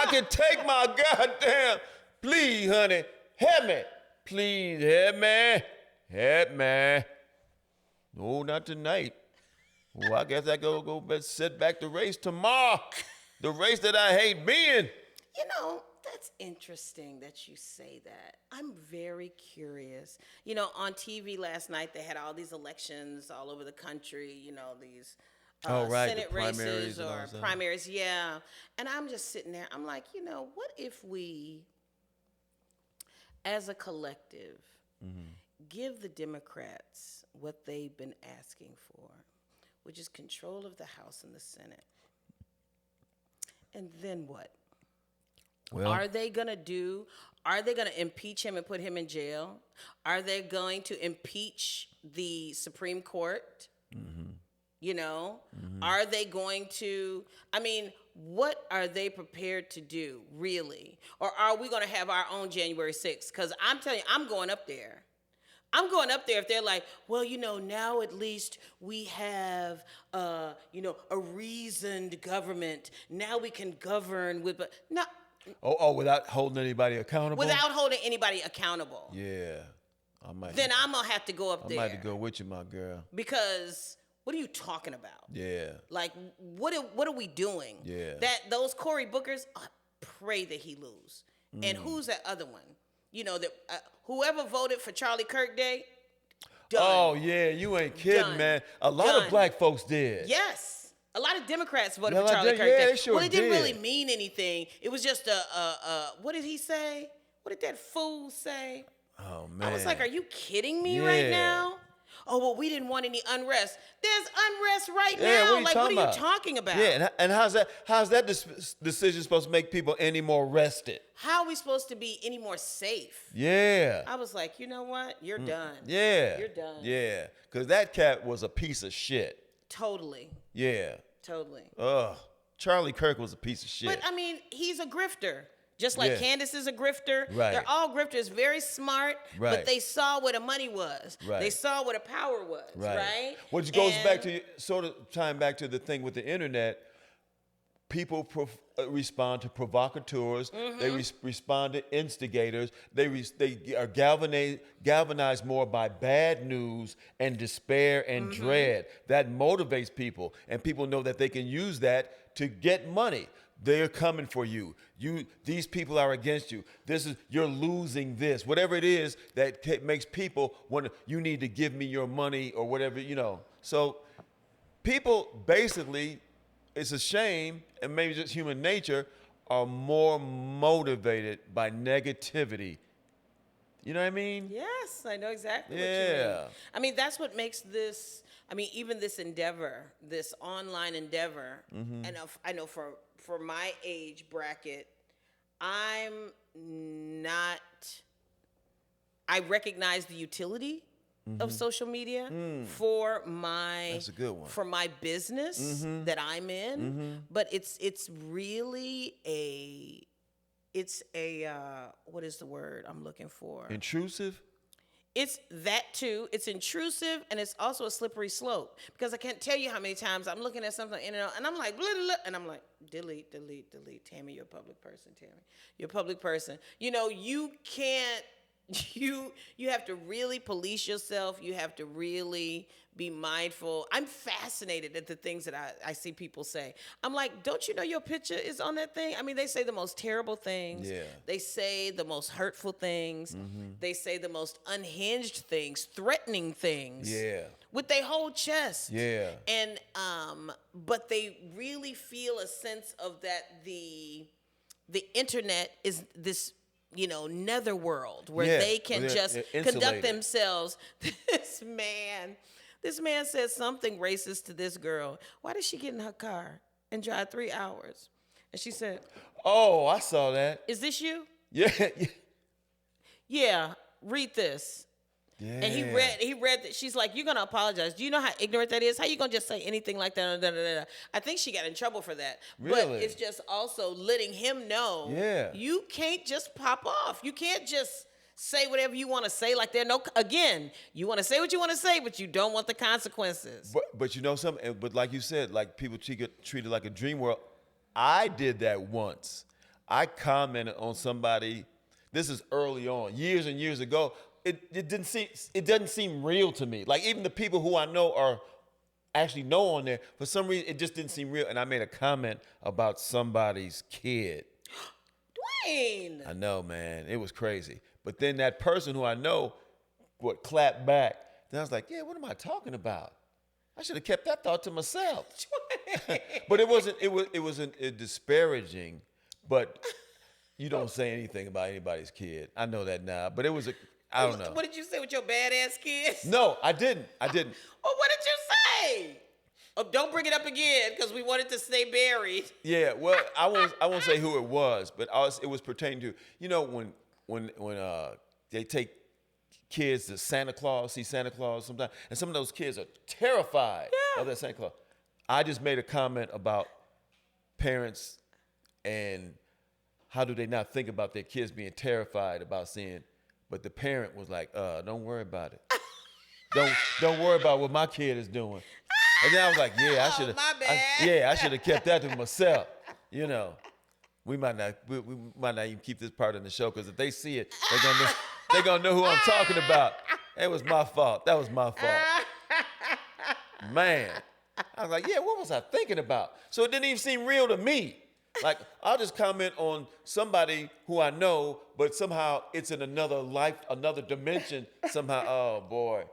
I can take my goddamn. Please, honey, help me. Please help me. Help me. No, not tonight. Well, I guess I go set back the race tomorrow. The race that I hate being. You know, that's interesting that you say that. I'm very curious. You know, on TV last night, they had all these elections all over the country, you know, these Senate races or primaries. Yeah. And I'm just sitting there. I'm like, you know, what if we, as a collective, give the Democrats what they've been asking for, which is control of the House and the Senate? And then what? Well, are they going to impeach him and put him in jail? Are they going to impeach the Supreme Court? You know, are they going to, I mean, what are they prepared to do, really? Or are we going to have our own January 6th? Because I'm telling you, I'm going up there. I'm going up there if they're like, well, you know, now at least we have, you know, a reasoned government. Now we can govern with, no. Oh, without holding anybody accountable? Without holding anybody accountable. Yeah. Then I'm going to have to go up there. I might have to go with you, my girl. Because what are you talking about? Yeah. Like, what are we doing? Yeah. Those Cory Bookers, I pray that he lose. And who's that other one? You know, that whoever voted for Charlie Kirk Day, done. Oh, yeah, you ain't kidding, man. A lot of black folks did. Yes. A lot of Democrats voted for Charlie Kirk Day. Yeah, they sure well, it didn't really mean anything. It was just what did he say? What did that fool say? Oh, man. I was like, are you kidding me right now? Oh, well, we didn't want any unrest. There's unrest right now. What are you talking about? Yeah, and how's that decision supposed to make people any more rested? How are we supposed to be any more safe? Yeah. I was like, you know what? You're done. Yeah. You're done. Yeah, because that cat was a piece of shit. Totally. Yeah. Totally. Ugh. Charlie Kirk was a piece of shit. But, I mean, he's a grifter. Just like Candace is a grifter. Right. They're all grifters, very smart, right. but they saw where the money was. Right. They saw where the power was, right? Which goes back to, sort of tying back to the thing with the internet. People respond to provocateurs. They respond to instigators. They are galvanized more by bad news and despair and dread. That motivates people, and people know that they can use that to get money. They're coming for you. These people are against you. You're losing this. Whatever it is that makes people want, you need to give me your money or whatever, you know. So people basically, it's a shame, and maybe just human nature, are more motivated by negativity. You know what I mean? Yes, I know exactly what you mean. I mean, that's what makes this, I mean, even this endeavor, this online endeavor, and I know for my age bracket, I recognize the utility of social media for my That's a good one. For my business that I'm in, but it's really a what is the word I'm looking for? Intrusive? It's that too. It's intrusive, and it's also a slippery slope, because I can't tell you how many times I'm looking at something and I'm like, blah, blah, blah, and I'm like, delete. Tammy, you're a public person. Tammy, you're a public person. You know, you can't. You have to really police yourself. You have to really be mindful. I'm fascinated at the things that I see people say. I'm like, don't you know your picture is on that thing? I mean, they say the most terrible things. Yeah. They say the most hurtful things. They say the most unhinged things, threatening things. Yeah. With their whole chest. Yeah. And but they really feel a sense of that the internet is this, you know, netherworld where they can just conduct themselves. This man said something racist to this girl. Why did she get in her car and drive 3 hours? And she said, oh, I saw that. Is this you? Yeah. Yeah, read this. Yeah. And he read that. She's like, you're going to apologize. Do you know how ignorant that is? How you going to just say anything like that? I think she got in trouble for that. Really? But it's just also letting him know, you can't just pop off. You can't just say whatever you want to say. Like again, you want to say what you want to say, but you don't want the consequences. But you know something? But like you said, like people treat it like a dream world. I did that once. I commented on somebody. This is early on, years and years ago. It doesn't seem real to me. Like even the people who I know are actually know on there, for some reason it just didn't seem real. And I made a comment about somebody's kid. Dwayne. I know, man. It was crazy. But then that person who I know would clap back. Then I was like, yeah, what am I talking about? I should have kept that thought to myself. But it wasn't disparaging, but you don't say anything about anybody's kid. I know that now. But it was I don't know. What did you say with your badass kids? No, I didn't. Well, what did you say? Oh, don't bring it up again because we wanted to stay buried. Yeah, well, I won't say who it was, but it was pertaining to, when they take kids to Santa Claus, see Santa Claus sometimes, and some of those kids are terrified of that Santa Claus. I just made a comment about parents and how do they not think about their kids being terrified about seeing, but the parent was like, don't worry about it. Don't worry about what my kid is doing. And then I was like, yeah, I should have. My bad. I should have kept that to myself. We might not even keep this part in the show because if they see it, they're gonna know who I'm talking about. It was my fault. That was my fault. Man, I was like, yeah, what was I thinking about? So it didn't even seem real to me. Like I'll just comment on somebody who I know, but somehow it's in another life, another dimension. Somehow, oh boy.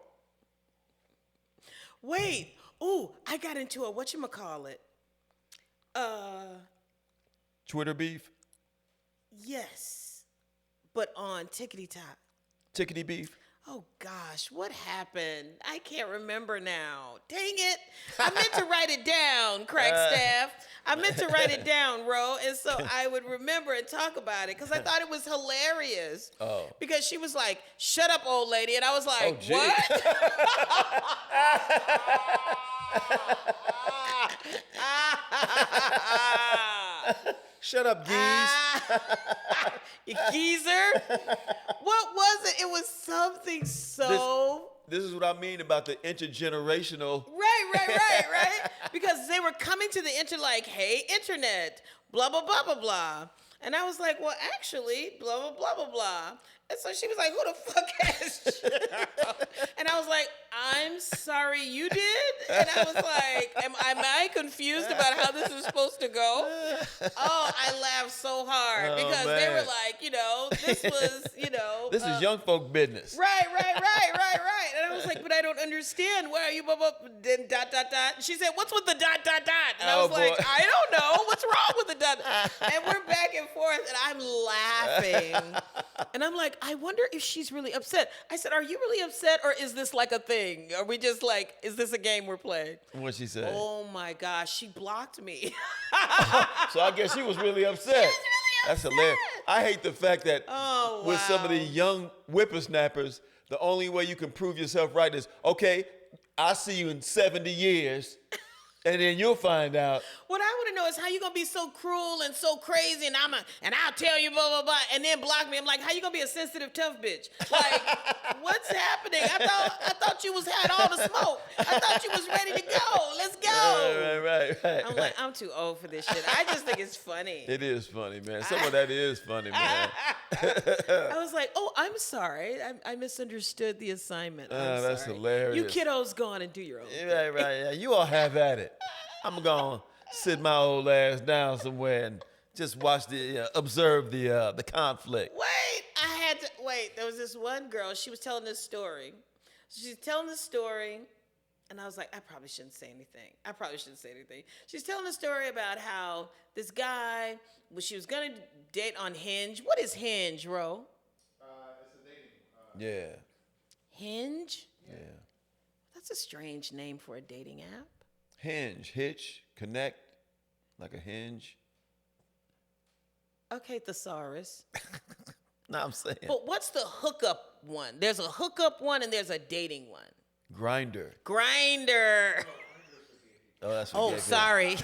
Wait. Ooh, I got into a whatchamacallit. Twitter beef? Yes. But on Tickety Top. Tickety beef? Oh gosh, what happened? I can't remember now. Dang it. I meant to write it down, crack staff. I meant to write it down, Ro, and so I would remember and talk about it because I thought it was hilarious. Oh. Because she was like, shut up, old lady. And I was like, what? Shut up, geese. You geezer. What was it? It was something so... This is what I mean about the intergenerational... Right. Because they were coming to the like, hey, internet, blah, blah, blah, blah, blah. And I was like, well, actually, blah, blah, blah, blah, blah. And so she was like, who the fuck asked you? And I was like, I'm sorry you did? And I was like, am I confused about how this is supposed to go? Oh, I laughed so hard because they were like, this was, This is young folk business. Right. And I was like, but I don't understand. Why are you, blah, blah, then ... And she said, what's with the ... And I was like, I don't know. What's wrong with the ... And we're back and forth and I'm laughing. And I'm like, I wonder if she's really upset. I said, are you really upset or is this like a thing? Are we just like, is this a game we're playing? What'd she say? Oh my gosh, she blocked me. So I guess she was really upset. She was really That's upset. hilarious. I hate the fact that Oh, with some of the wow. young whippersnappers, the only way you can prove yourself right is, okay, I'll see you in 70 years. And then you'll find out. What I want to know is how you gonna be so cruel and so crazy, and I'll tell you blah blah blah, and then block me. I'm like, how you gonna be a sensitive tough bitch? Like, what's happening? I thought you had all the smoke. I thought you was ready to go. Let's go. Right. I'm like, I'm too old for this shit. I just think it's funny. It is funny, man. Some of that is funny, man. I was like, oh, I'm sorry. I misunderstood the assignment. I'm that's sorry. hilarious. You kiddos go on and do your own thing. Right. Yeah. You all have at it. I'm gonna sit my old ass down somewhere and just watch observe the conflict. Wait. There was this one girl. She was telling this story. She's telling the story, and I was like, I probably shouldn't say anything. She's telling the story about how this guy, she was gonna date on Hinge. What is Hinge, Ro? It's a dating. Yeah. Hinge? Yeah. That's a strange name for a dating app. Hinge, hitch, connect, like a hinge. Okay, thesaurus. No, I'm saying. But what's the hookup one? There's a hookup one and there's a dating one. Grinder. Grinder. Oh, that's Oh, sorry.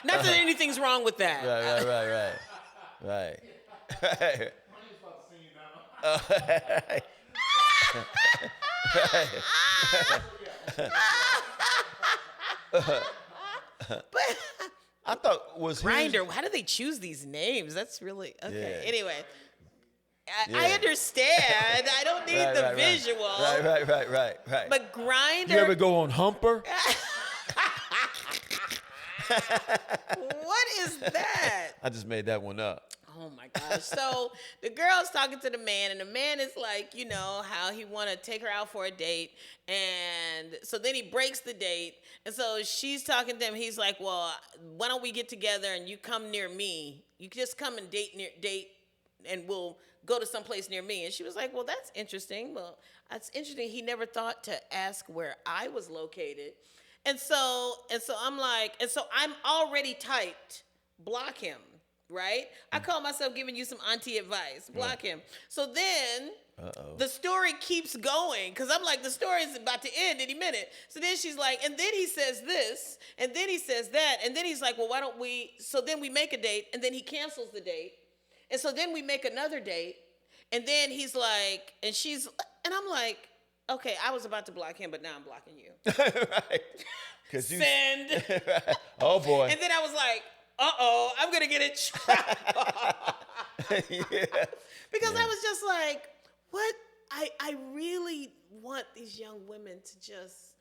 Not that anything's wrong with that. Right. Honey was about to sing you down. I thought was Grinder. How do they choose these names? That's really okay. Yeah. Anyway, Yeah. I understand. I don't need the visual. Right. But Grinder. You ever go on Humper? What is that? I just made that one up. Oh my gosh. So the girl's talking to the man, and the man is like, how he want to take her out for a date. And so then he breaks the date. And so she's talking to him. He's like, well, why don't we get together and you come near me? You just come and date and we'll go to someplace near me. And she was like, well, that's interesting. Well, that's interesting. He never thought to ask where I was located. And so I'm like, I'm already typed, block him. Right? I call myself giving you some auntie advice. Block him. So then the story keeps going because I'm like, the story is about to end any minute. So then she's like, and then he says this, and then he says that, and then he's like, well, why don't we? So then we make a date, and then he cancels the date. And so then we make another date, and then he's like, and I'm like, okay, I was about to block him, but now I'm blocking you. Right. Send. Right. Oh, boy. And then I was like, I'm going to get in trouble. Yeah. Because I was just like, what? I really want these young women to just,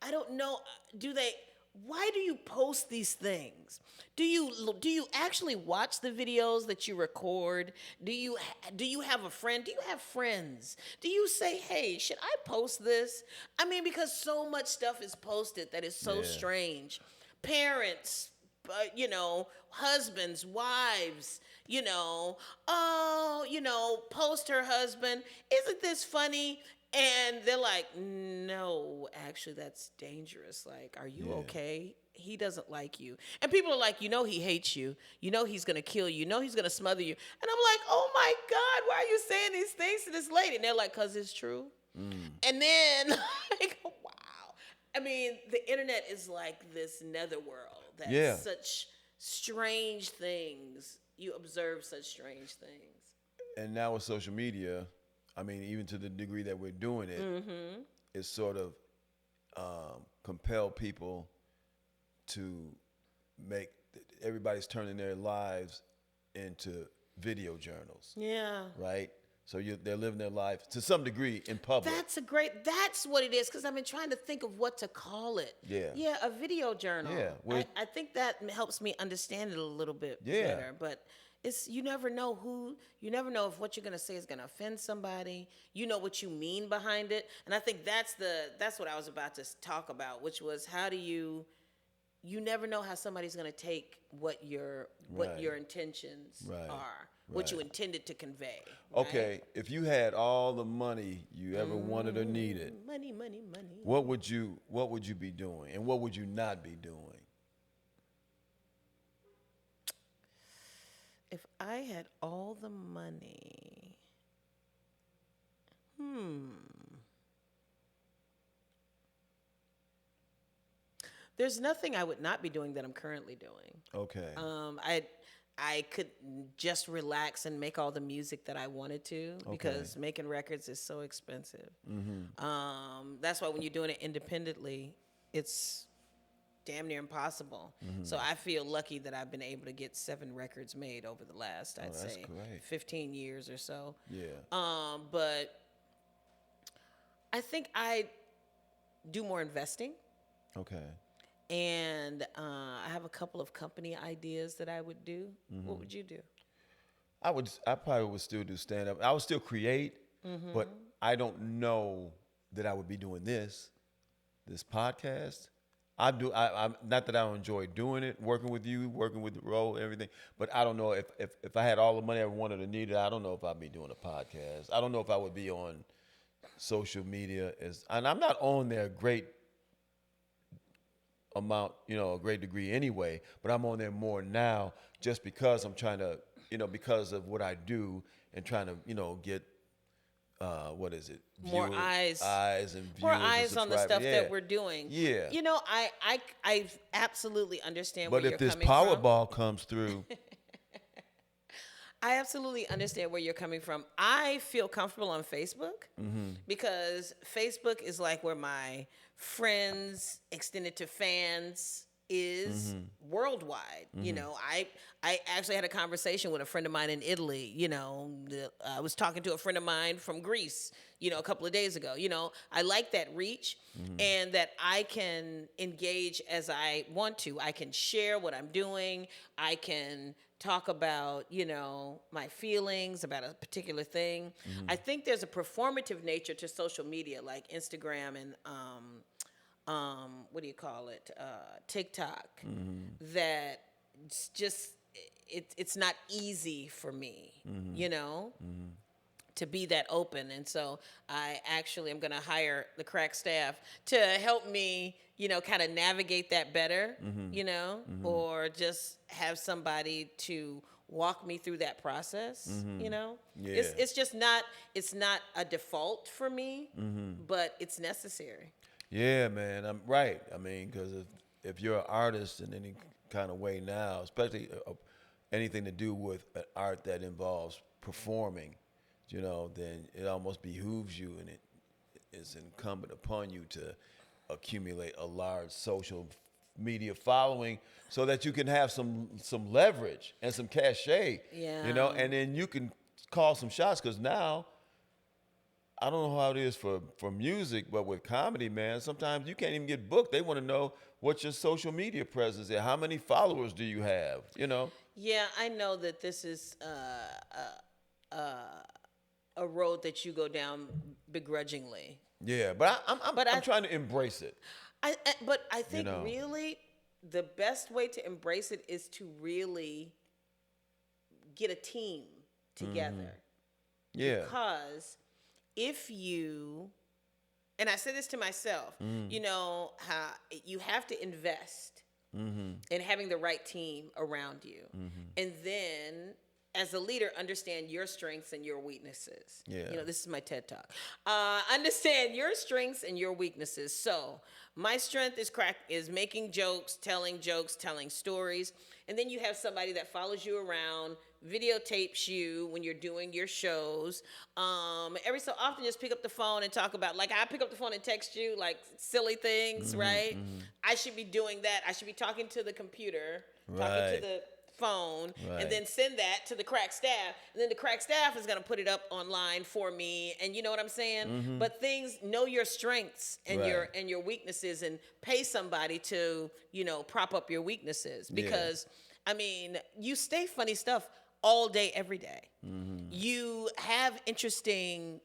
I don't know, why do you post these things? Do you actually watch the videos that you record? Do you have a friend? Do you have friends? Do you say, hey, should I post this? I mean, because so much stuff is posted that is so strange. Parents, husbands, wives, post her husband. Isn't this funny? And they're like, no, actually, that's dangerous. Like, are you okay? He doesn't like you. And people are like, he hates you. He's going to kill you. He's going to smother you. And I'm like, oh, my God, why are you saying these things to this lady? And they're like, because it's true. And then, like, wow. I mean, the internet is like this netherworld. That's such strange things. You observe such strange things. And now with social media, I mean, even to the degree that we're doing it, it's sort of compel people to make, everybody's turning their lives into video journals. Yeah. Right? So they're living their life to some degree in public. That's what it is, because I've been trying to think of what to call it. Yeah. Yeah, a video journal. Yeah. I think that helps me understand it a little bit better. But you never know if what you're going to say is going to offend somebody. You know what you mean behind it. And I think that's what I was about to talk about, which was how do you never know how somebody's going to take what your intentions are. What you intended to convey. Right? Okay, if you had all the money you ever wanted or needed, money. What would you be doing, and what would you not be doing? If I had all the money, there's nothing I would not be doing that I'm currently doing. Okay. I could just relax and make all the music that I wanted to because making records is so expensive. That's why when you're doing it independently, it's damn near impossible. So I feel lucky that I've been able to get 7 records made over the last, I'd say, 15 years or so. Yeah. But I think I do more investing. Okay. And I have a couple of company ideas that I would do. What would you do? I probably would still do stand-up. I would still create, but I don't know that I would be doing this podcast. I'm not that I don't enjoy doing it, working with you, working with the role, everything. But I don't know if I had all the money I wanted or needed, I don't know if I'd be doing a podcast. I don't know if I would be on social media and I'm not on there great amount, a great degree anyway, but I'm on there more now just because I'm trying to, because of what I do and trying to, get, more eyes and viewers. More eyes on the stuff that we're doing. Yeah. I absolutely understand where you're coming from. But if this Powerball comes through. I absolutely understand where you're coming from. I feel comfortable on Facebook because Facebook is like where my friends, extended to fans, is worldwide. You know, I actually had a conversation with a friend of mine in Italy. You know, I was talking to a friend of mine from Greece, you know, a couple of days ago. You know, I like that reach and that I can engage as I want to. I can share what I'm doing. I can talk about, you know, my feelings about a particular thing. I think there's a performative nature to social media like Instagram and what do you call it? TikTok. That it's just it's not easy for me, you know, to be that open. And so I actually am going to hire the crack staff to help me, you know, kind of navigate that better, you know, or just have somebody to walk me through that process, you know. Yeah. It's just not a default for me, but it's necessary. Yeah, man, I'm right. I mean, because if you're an artist in any kind of way now, especially anything to do with an art that involves performing, you know, then it almost behooves you, and it is incumbent upon you to accumulate a large social media following so that you can have some leverage and some cachet, Yeah. you know, and then you can call some shots. Because now, I don't know how it is for music, but with comedy, man, sometimes you can't even get booked. They want to know what your social media presence is. How many followers do you have? You know? Yeah, I know that this is a road that you go down begrudgingly. Yeah, but I'm trying to embrace it. But I think know. really the best way to embrace it is to really get a team together. Yeah. Because if you, and I say this to myself, you know, how you have to invest in having the right team around you. And then as a leader, understand your strengths and your weaknesses. Yeah. You know, this is my TED Talk. Understand your strengths and your weaknesses. So my strength is making jokes, telling stories. And then you have somebody that follows you around, videotapes you when you're doing your shows. Every so often, just pick up the phone and talk about, like, I pick up the phone and text you, like, silly things, right? I should be doing that. I should be talking to the computer, talking to the phone, and then send that to the crack staff. And then the crack staff is going to put it up online for me. And you know what I'm saying? But know your strengths and your weaknesses, and pay somebody to, you know, prop up your weaknesses. Because, I mean, you say funny stuff all day, every day. You have interesting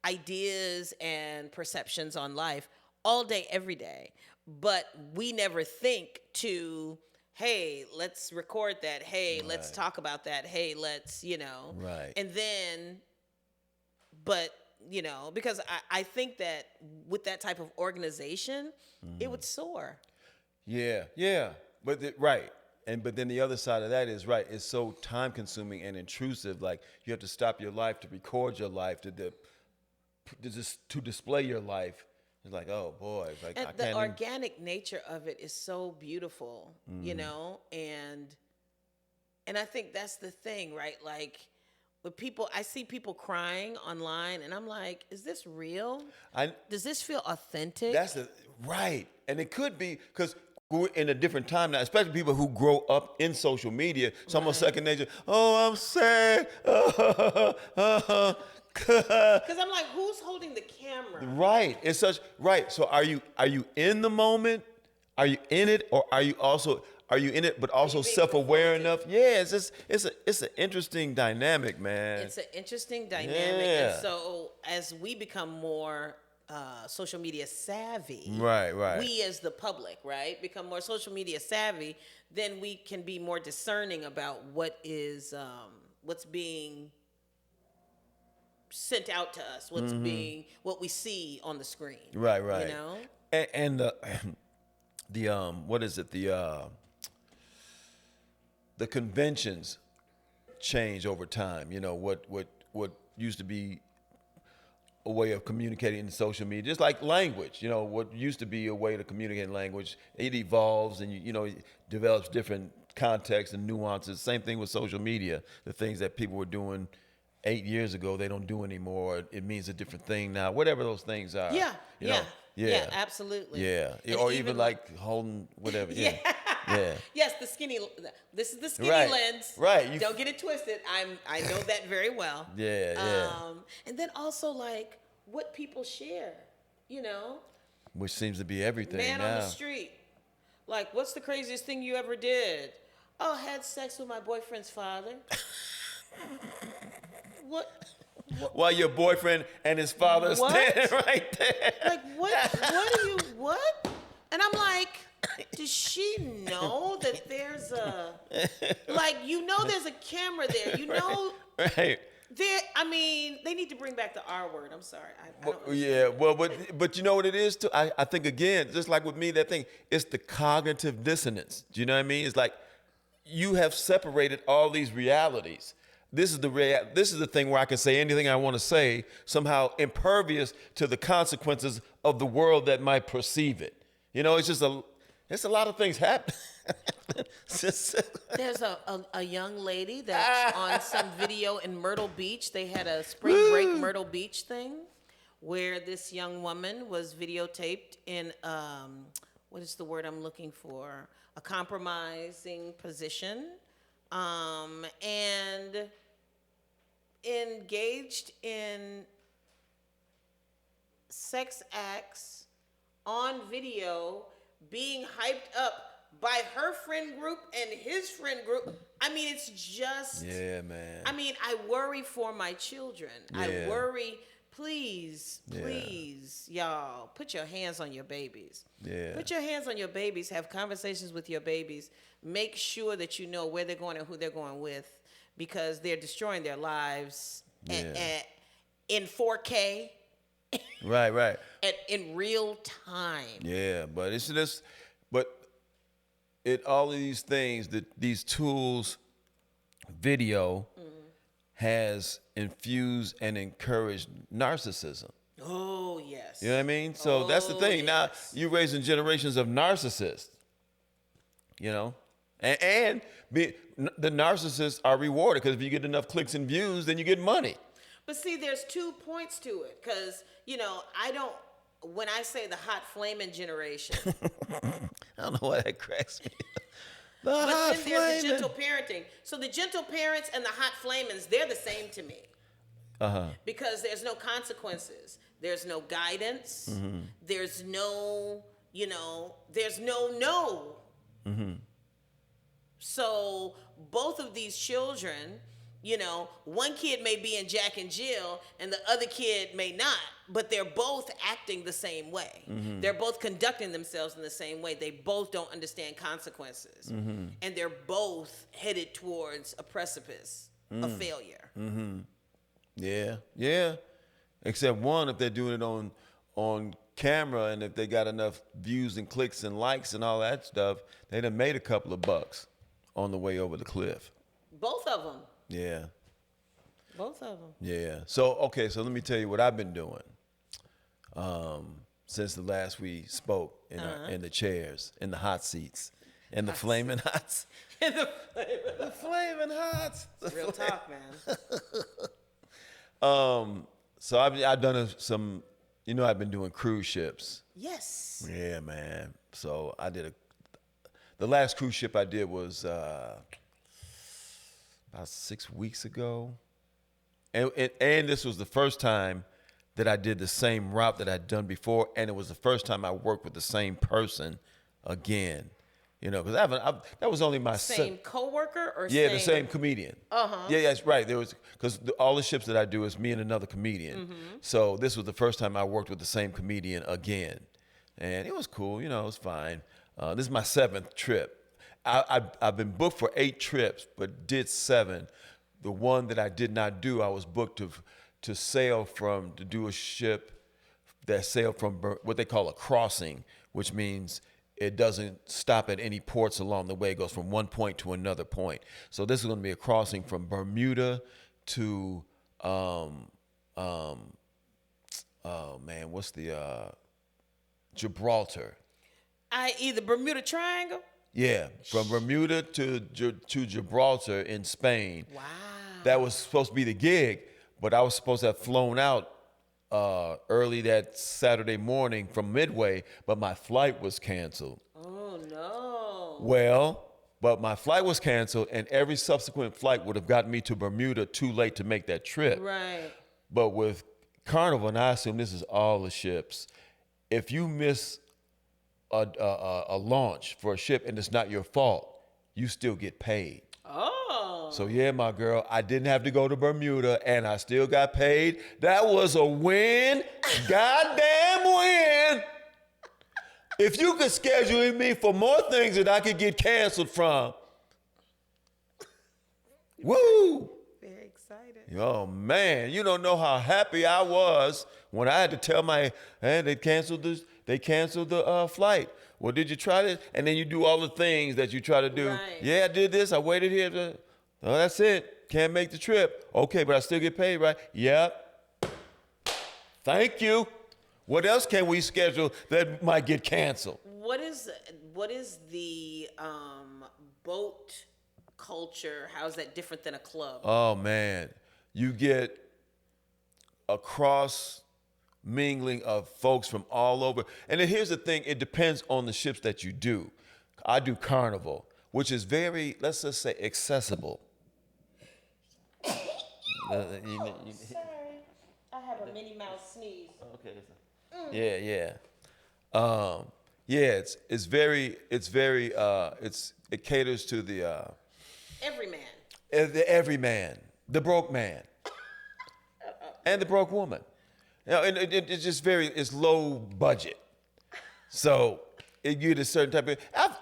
ideas and perceptions on life all day, every day. But we never think to, hey, let's record that. Hey, let's talk about that. Hey, let's, you know. Right. And then, but, you know, because I think that with that type of organization, it would soar. Yeah. But but then the other side of that is it's so time consuming and intrusive. Like, you have to stop your life to record your life, to display your life. It's like, oh boy, it's like, And I the can't organic nature of it is so beautiful, you know, and I think that's the thing, right? Like, with people, I see people crying online, and I'm like, is this real? Does this feel authentic? Right. And it could be because we're in a different time now, especially people who grow up in social media. It's almost second nature. Oh, I'm sad. Because I'm like, who's holding the camera? Right. It's such So are you in the moment? Are you in it, or are you in it but also self-aware enough? Yeah, it's an interesting dynamic, man. It's an interesting dynamic. Yeah. And so as we become more social media savvy, right. we as the public, right, become more social media savvy, then we can be more discerning about what's being sent out to us, what we see on the screen. Right. You know? And the what is it? The conventions change over time. You know, what used to be a way of communicating in social media, just like language. You know, what used to be a way to communicate in language, it evolves, and you know, it develops different contexts and nuances. Same thing with social media. The things that people were doing 8 years ago, they don't do anymore. It means a different thing now. Whatever those things are. Yeah. Yeah. absolutely. Yeah. And Or even like holding whatever. Yeah. Yeah. Yes, the skinny. This is the skinny Right. lens. Right. Don't get it twisted. I know that very well. Yeah. And then also like what people share, you know. Which seems to be everything Man now. on the street. Like, what's the craziest thing you ever did? Oh, had sex with my boyfriend's father. What? While your boyfriend and his father are What? standing right there. Like, what? And I'm like, does she know that there's a, like, there's a camera there. Right. They need to bring back the R word. I'm sorry. I don't Yeah, well, but you know what it is too? I think, again, just like with me, that thing, it's the cognitive dissonance. Do you know what I mean? It's like you have separated all these realities. This is the thing where I can say anything I want to say, somehow impervious to the consequences of the world that might perceive it. You know, it's a lot of things happen. There's a young lady that's on some video in Myrtle Beach. They had a spring break Myrtle Beach thing where this young woman was videotaped in, what is the word I'm looking for? A compromising position. And engaged in sex acts on video, being hyped up by her friend group and his friend group. I mean, it's just... Yeah, man. I mean, I worry for my children. Yeah. I worry... Please, Yeah. y'all, put your hands on your babies. Yeah. Put your hands on your babies. Have conversations with your babies. Make sure that you know where they're going and who they're going with, because they're destroying their lives in 4K. Right. In real time. Yeah, but it's just, all of these things, these tools, video, has infused and encouraged narcissism. Oh, yes. You know what I mean? So that's the thing. Now you're raising generations of narcissists. You know, and the narcissists are rewarded, because if you get enough clicks and views, then you get money. But see, there's 2 points to it, because when I say the hot flaming generation, I don't know why that cracks me. but then there's the gentle parenting. So the gentle parents and the hot flamings, they're the same to me. Because there's no consequences. There's no guidance. There's no, there's no. So both of these children, one kid may be in Jack and Jill and the other kid may not, but they're both acting the same way. They're both conducting themselves in the same way. They both don't understand consequences. And they're both headed towards a precipice of failure. Yeah. Except one, if they're doing it on camera, and if they got enough views and clicks and likes and all that stuff, they done made a couple of bucks on the way over the cliff. Both of them. Yeah. Both of them. Yeah. So let me tell you what I've been doing since the last we spoke in the chairs, in the hot seats, in the flaming hots. The flaming hots. Real talk, man. So I've done some, I've been doing cruise ships. Yes. Yeah, man. So I did the last cruise ship I did was about 6 weeks ago. And this was the first time that I did the same route that I'd done before, and it was the first time I worked with the same person again. Because that was only my same coworker or the same comedian. Yeah, that's right. There was, because all the ships that I do is me and another comedian. So this was the first time I worked with the same comedian again, and it was cool. It was fine. This is my 7th trip. I've been booked for 8 trips, but did 7. The one that I did not do, I was booked to do a ship that sailed from what they call a crossing, which means it doesn't stop at any ports along the way. It goes from one point to another point. So this is going to be a crossing from Bermuda to, Gibraltar. I.e. the Bermuda Triangle? Yeah, from Bermuda to Gibraltar in Spain. Wow. That was supposed to be the gig, but I was supposed to have flown out early that Saturday morning from Midway, but my flight was canceled. Oh no. Well, but my flight was canceled, and every subsequent flight would have gotten me to Bermuda too late to make that trip. Right. But with Carnival, and I assume this is all the ships, if you miss a launch for a ship and it's not your fault, you still get paid. Oh. So yeah, my girl, I didn't have to go to Bermuda and I still got paid. That was a win. Goddamn win. If you could schedule me for more things that I could get canceled from. Woo. Very excited. Oh man, you don't know how happy I was when I had to tell hey, they canceled the flight. Well, did you try this? And then you do all the things that you try to do. Right. Yeah, I did this. I waited here. Oh, that's it. Can't make the trip. Okay, but I still get paid, right? Yep. Thank you. What else can we schedule that might get canceled? What is the boat culture? How is that different than a club? Oh man, you get a cross mingling of folks from all over. And then here's the thing, it depends on the ships that you do. I do Carnival, which is very, let's just say, accessible. Sorry, I have a Minnie Mouse sneeze. Okay. Yeah. It caters to the everyman, the broke man, and the broke woman. You know, and it's just it's low budget. So it gives a certain type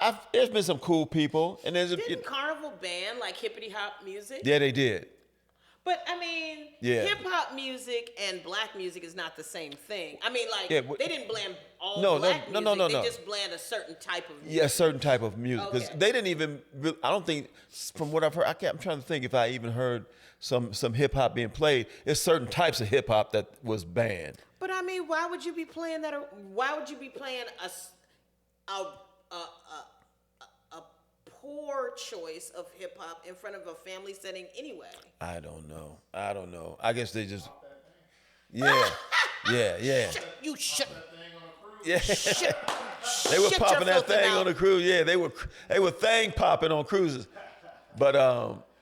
of. There's been some cool people, and Didn't Carnival ban like hippity hop music? Yeah, they did. But I mean, Yeah. hip hop music and black music is not the same thing. I mean, like they didn't ban all No, black no, music. no. They just banned a certain type of music. Yeah, a certain type of music. Because Okay. they didn't even. I don't think, from what I've heard, I'm trying to think if I even heard some hip hop being played. There's certain types of hip hop that was banned. But I mean, why would you be playing that? Why would you be playing a poor choice of hip hop in front of a family setting anyway? I don't know. I guess they just. Yeah. You shut. Yeah. Shut. They were Shut popping your that filthy thing mouth. on the cruise. Yeah, they were thing popping on cruises. But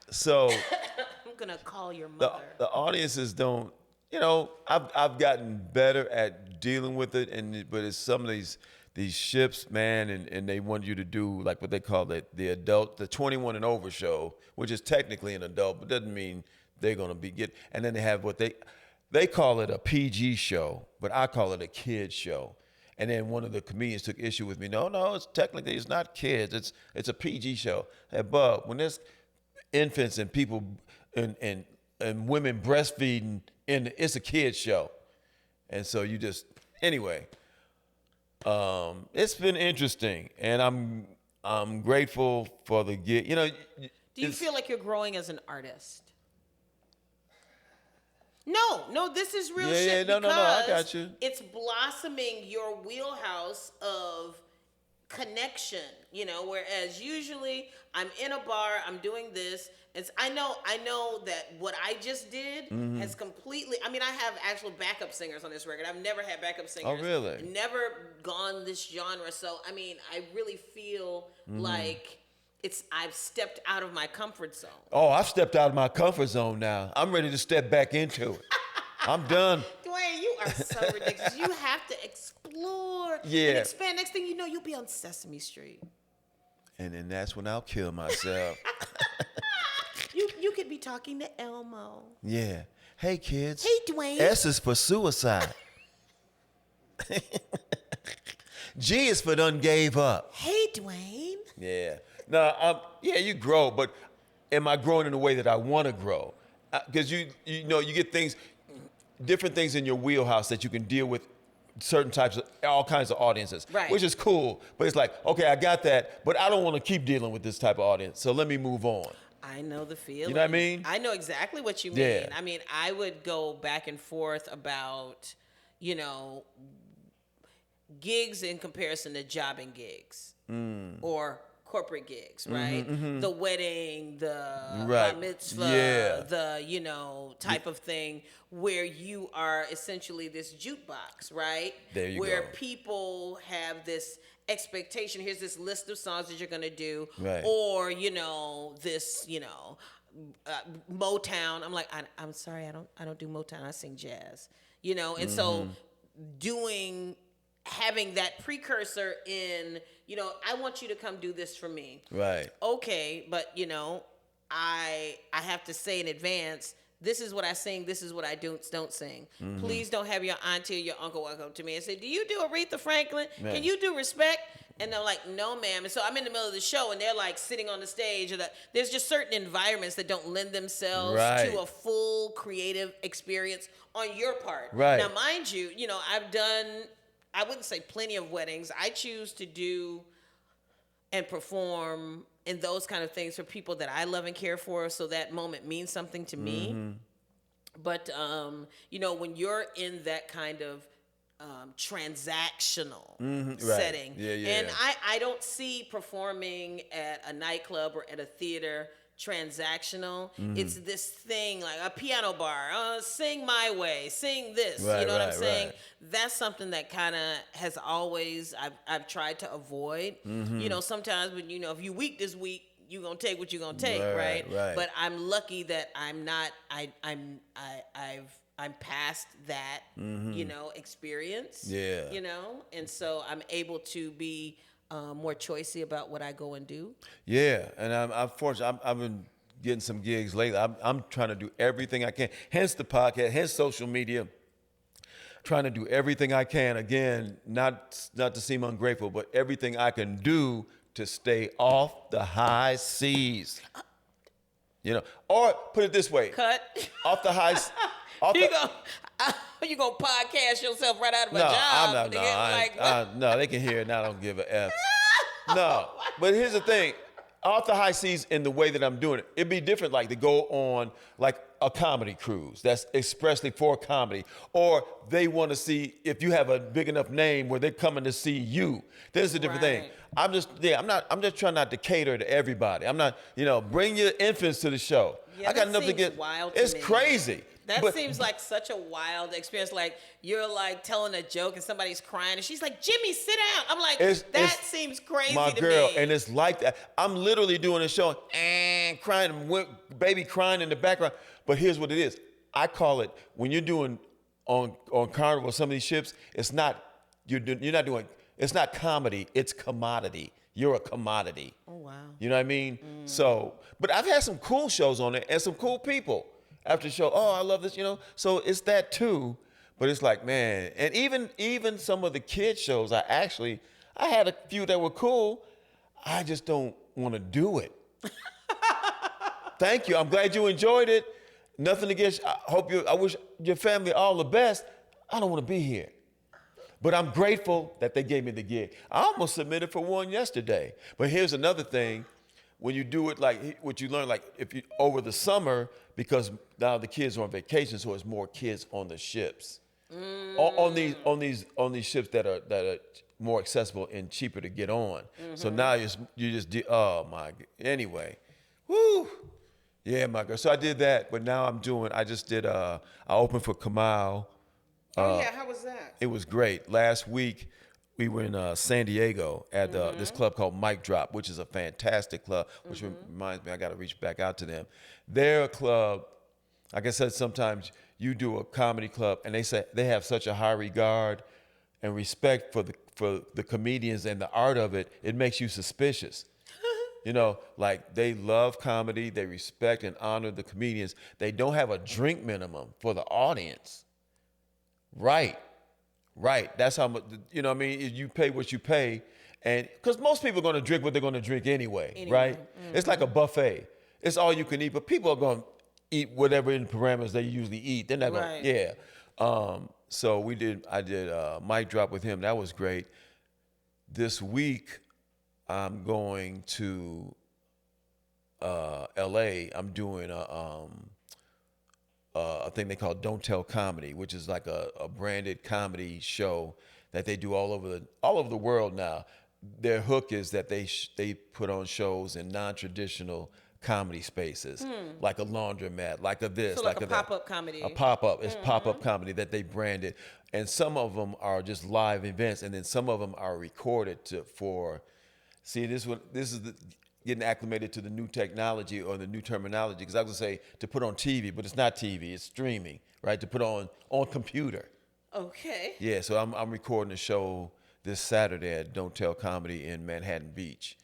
so I'm gonna call your mother. the audiences don't. You know, I've gotten better at dealing with it, but it's some of these ships, man, and they want you to do like what they call the 21 and over show, which is technically an adult, but doesn't mean they're gonna and then they have what they call it a PG show, but I call it a kid show. And then one of the comedians took issue with me. No, it's not kids. It's a PG show. Hey, Bub, when there's infants and people and women breastfeeding, it's a kid show. And so anyway. It's been interesting, and I'm grateful for the gig. You know, Do you feel like you're growing as an artist? No, this is real shit. No, I got because you. It's blossoming your wheelhouse of connection, you know, whereas usually I'm in a bar, I'm doing this. I know that what I just did has completely, I mean, I have actual backup singers on this record. I've never had backup singers. Oh, really? Never gone this genre. So, I mean, I really feel like I've stepped out of my comfort zone. Oh, I've stepped out of my comfort zone now. I'm ready to step back into it. I'm done. Dwayne, you are so ridiculous. You have to explore and Yeah. expand. Next thing you know, you'll be on Sesame Street. And then that's when I'll kill myself. You could be talking to Elmo. Yeah. Hey, kids. Hey, Dwayne. S is for suicide. G is for done gave up. Hey, Dwayne. Yeah. No, you grow, but am I growing in the way that I want to grow? Because you get different things in your wheelhouse that you can deal with all kinds of audiences, Right. which is cool. But it's like, okay, I got that, but I don't want to keep dealing with this type of audience, so let me move on. I know the feeling. You know what I mean? I know exactly what you mean. Yeah. I mean, I would go back and forth about, gigs in comparison to jobbing gigs or corporate gigs, right? The wedding, the Right. bar mitzvah, Yeah. the type of thing where you are essentially this jukebox, right? There you where go. people have this expectation. Here's this list of songs that you're gonna do, Right. or this, Motown. I'm like, I'm sorry, I don't do Motown. I sing jazz, and so having that precursor in, I want you to come do this for me. Right. Okay, but I have to say in advance, this is what I sing, this is what I don't sing. Please don't have your auntie or your uncle walk up to me and say, do you do Aretha Franklin? Man. Can you do Respect? And they're like, no, ma'am. And so I'm in the middle of the show, and they're like sitting on the stage. There's just certain environments that don't lend themselves Right. to a full creative experience on your part. Right. Now, mind you, I've done, I wouldn't say plenty of weddings. I choose to do and perform in those kind of things for people that I love and care for, so that moment means something to me. But when you're in that kind of transactional Right. setting, Yeah, and yeah. I don't see performing at a nightclub or at a theater transactional. It's this thing like a piano bar, sing my way, sing this. Right, you know what I'm right, saying? right. That's something that kind of has always I've tried to avoid. Sometimes when if you weak this week, you're gonna take what you're gonna take, right? Right. But I'm lucky that I'm not. I'm past that, experience. Yeah. And so I'm able to be more choicey about what I go and do. Yeah, and I'm fortunate. I've been getting some gigs lately. I'm trying to do everything I can. Hence the podcast. Hence social media. Trying to do everything I can. Again, not to seem ungrateful, but everything I can do to stay off the high seas. Or put it this way: Cut. off the high. You gonna podcast yourself right out of a No, job? I'm not. Nigga? No, they can hear it, and I don't give a F. No, but here's the thing: off the high seas in the way that I'm doing it, it'd be different. Like to go on like a comedy cruise that's expressly for comedy, or they want to see if you have a big enough name where they're coming to see you. There's a different thing. I'm just trying not to cater to everybody. I'm not, bring your infants to the show. Yeah, I got that nothing to seems get. wild to It's me. crazy. That seems like such a wild experience. Like you're like telling a joke and somebody's crying and she's like, "Jimmy, sit down." I'm like, that seems crazy my to girl, me. and it's like that. I'm literally doing a show and crying, baby crying in the background. But here's what it is. I call it when you're doing on Carnival, some of these ships. It's not It's not comedy. It's commodity. You're a commodity. Oh wow. You know what I mean? So, but I've had some cool shows on it and some cool people after the show. Oh, I love this, So it's that too. But it's like, man, and even some of the kids shows, I had a few that were cool. I just don't want to do it. Thank you. I'm glad you enjoyed it. Nothing against. I wish your family all the best. I don't want to be here. But I'm grateful that they gave me the gig. I almost submitted for one yesterday. But here's another thing. When you do it like what you learn, like if you over the summer, because now the kids are on vacation, so it's more kids on the ships. On these ships that are more accessible and cheaper to get on. So now oh my. Anyway, whoo. Yeah, my girl. So I did that, but now I opened for Kamau. How was that? It was great. Last week, we were in San Diego at this club called Mic Drop, which is a fantastic club, which reminds me I got to reach back out to them. They're a club, like I said, sometimes you do a comedy club, and they say they have such a high regard and respect for the comedians and the art of it, it makes you suspicious. Like they love comedy, they respect and honor the comedians. They don't have a drink minimum for the audience. Right. That's how much, what I mean? You pay what you pay. And because most people are going to drink what they're going to drink anyway. Right? It's like a buffet. It's all you can eat, but people are going to eat whatever in the parameters they usually eat. They're not going to, So I did Mic Drop with him. That was great. This week, I'm going to LA. I'm doing a thing they call Don't Tell Comedy, which is like a branded comedy show that they do all over the world now. their hook is that they put on shows in non-traditional comedy spaces, like a laundromat, like a this, So like a that. pop-up comedy. A pop-up. It's pop-up comedy that they branded. And some of them are just live events, and then some of them are recorded getting acclimated to the new technology or the new terminology, because I was going to say to put on TV, but it's not TV, it's streaming, right? To put on computer. Okay. Yeah, so I'm recording a show this Saturday at Don't Tell Comedy in Manhattan Beach.